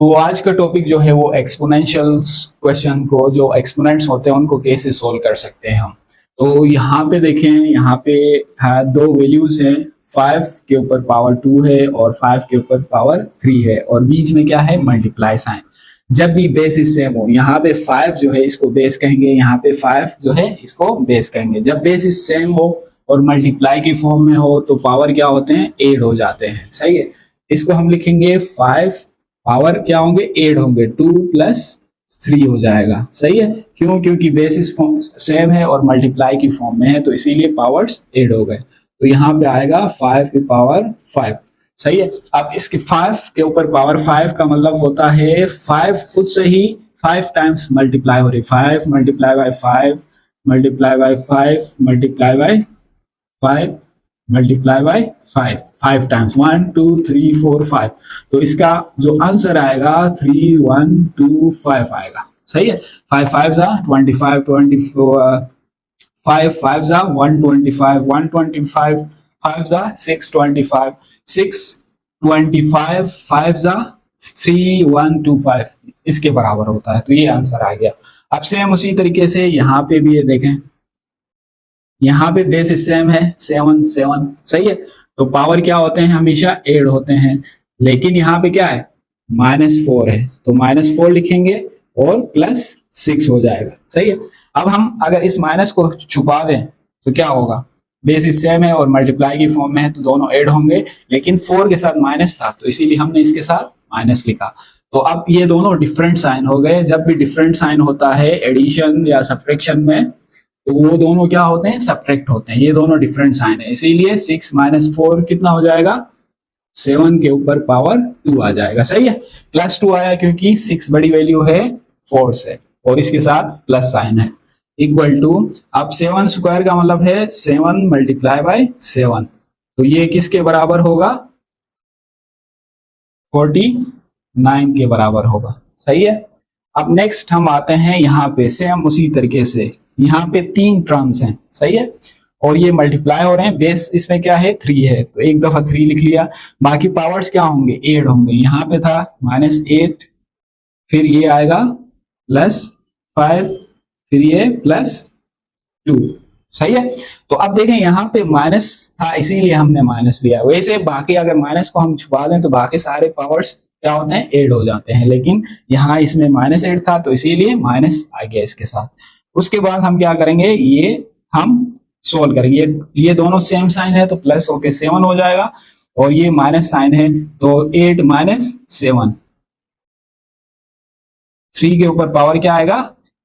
तो आज का टॉपिक जो है वो एक्सपोनेंशियल क्वेश्चन को, जो एक्सपोनेंट्स होते हैं उनको कैसे सोल्व कर सकते हैं हम। तो यहाँ पे देखें, यहाँ पे दो वैल्यूज हैं, 5 के ऊपर पावर 2 है और 5 के ऊपर पावर 3 है, और बीच में क्या है, मल्टीप्लाई साइन। जब भी बेस सेम हो, यहाँ पे 5 जो है इसको बेस कहेंगे, यहाँ पे 5 जो है इसको बेस कहेंगे। जब बेस सेम हो और मल्टीप्लाई की फॉर्म में हो तो पावर क्या होते हैं, ऐड हो जाते हैं। सही है, इसको हम लिखेंगे 5 पावर क्या होंगे, 8 होंगे, 2 प्लस 3 हो जाएगा। सही है, क्यों, क्योंकि बेसिस फॉर्म सेम है और मल्टीप्लाई की फॉर्म में है, तो इसीलिए पावर्स ऐड हो गए। तो यहाँ पे आएगा 5 की पावर 5। सही है, अब इसके 5 के ऊपर पावर 5 का मतलब होता है 5 खुद से ही 5 टाइम्स मल्टीप्लाई हो रही, 5 multiply by 5 multiply by 5 multiply by 5 multiply by 5 times, 1 2 3 4 5। तो इसका जो आंसर आएगा 3 1 2 5 आएगा। सही है, 5 5 जा 25, 24 5 5 जा 125, 125 5 जा 625, 625 5 जा 3125 इसके बराबर होता है। तो ये आंसर आ गया। अब सेम उसी तरीके से यहाँ पे भी ये देखें, यहाँ पे बेस सेम है 7 7। सही है, तो पावर क्या होते हैं, हमेशा ऐड होते हैं, लेकिन यहाँ पे क्या है, -4 है, तो -4 लिखेंगे और +6 हो जाएगा। सही है, अब हम अगर इस माइनस को छुपा दें तो क्या होगा, बेस सेम है और मल्टीप्लाई की फॉर्म में है तो दोनों ऐड होंगे, लेकिन 4 के साथ माइनस था तो इसीलिए हमने इसके साथ माइनस लिखा। तो अब ये दोनों डिफरेंट साइन हो गए। जब भी डिफरेंट साइन होता है एडिशन या सब्ट्रैक्शन में, तो वो दोनों क्या होते हैं, सब्ट्रैक्ट होते हैं। ये दोनों डिफरेंट साइन है, इसीलिए 6 - 4 कितना हो जाएगा, 7 के ऊपर पावर 2 आ जाएगा। सही है, +2 आया क्योंकि 6 बड़ी वैल्यू है 4 से और इसके साथ प्लस साइन है, इक्वल टू, अब 7 स्क्वायर का मतलब है 7 मल्टीप्लाई बाय 7, तो ये किसके बराबर होगा, 49 के बराबर होगा। सही है, अब नेक्स्ट हम आते हैं यहाँ पे, सेम उसी तरीके से यहाँ पे 3 टर्म्स हैं। सही है, और ये मल्टीप्लाई हो रहे हैं, बेस इसमें क्या है, 3 है, तो एक दफा 3 लिख लिया, बाकी पावर्स क्या होंगे, 8 होंगे। यहाँ पे था -8, फिर ये आएगा +5, फिर ये +2। सही है, तो अब देखें यहाँ पे माइनस था इसीलिए हमने माइनस लिया। वैसे बाकी अगर माइनस को हम छुपा दें तो बाकी सारे पावर्स क्या होते हैं, ऐड हो जाते हैं, लेकिन यहाँ इसमें -8 था तो इसीलिए माइनस आ गया इसके साथ। उसके बाद हम क्या करेंगे, ये हम सोल्व करेंगे, ये दोनों सेम साइन है तो प्लस होके 7 हो जाएगा, और ये माइनस साइन है तो 8 - 7, 3 के ऊपर पावर क्या आएगा,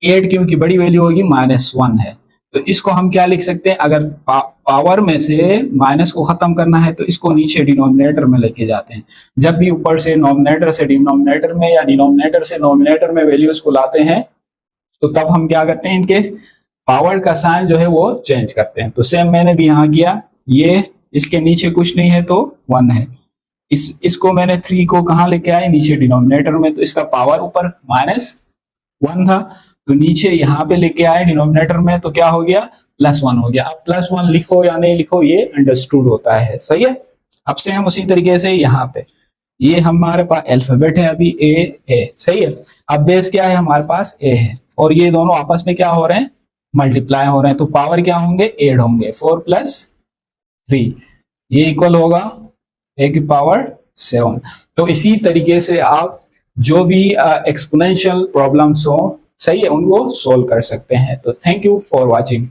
8, क्योंकि बड़ी वैल्यू होगी -1 है, तो इसको हम क्या लिख सकते हैं, अगर पावर में से माइनस को खत्म करना है तो इसको नीचे डिनोमिनेटर में लेके जाते हैं। जब भी ऊपर से नॉमिनेटर से डिनोमिनेटर में या डिनोमिनेटर से नॉमिनेटर में वैल्यूज को लाते हैं तो तब हम क्या करते हैं, इनके पावर का साइन जो है वो चेंज करते हैं। तो सेम मैंने भी यहाँ किया, ये इसके नीचे कुछ नहीं है तो 1 है, इसको मैंने 3 को कहाँ लेके आए, नीचे डिनोमिनेटर में, तो इसका पावर ऊपर -1 था तो नीचे यहाँ पे लेके आए डिनोमिनेटर में, तो क्या हो गया, +1 हो गया। अब +1 लिखो या नहीं लिखो ये अंडरस्टूड होता है। सही है, अब से हम उसी तरीके से यहाँ पे, ये हमारे पास अल्फाबेट है अभी ए। सही है, अब बेस क्या है, हमारे पास ए है, और ये दोनों आपस में क्या हो रहे हैं, मल्टीप्लाई हो रहे हैं, तो पावर क्या होंगे, 8 होंगे, 4 + 3, ये इक्वल होगा a की पावर 7। तो इसी तरीके से आप जो भी एक्सपोनेंशियल प्रॉब्लम्स हो, सही है, उनको सोल्व कर सकते हैं। तो थैंक यू फॉर वॉचिंग।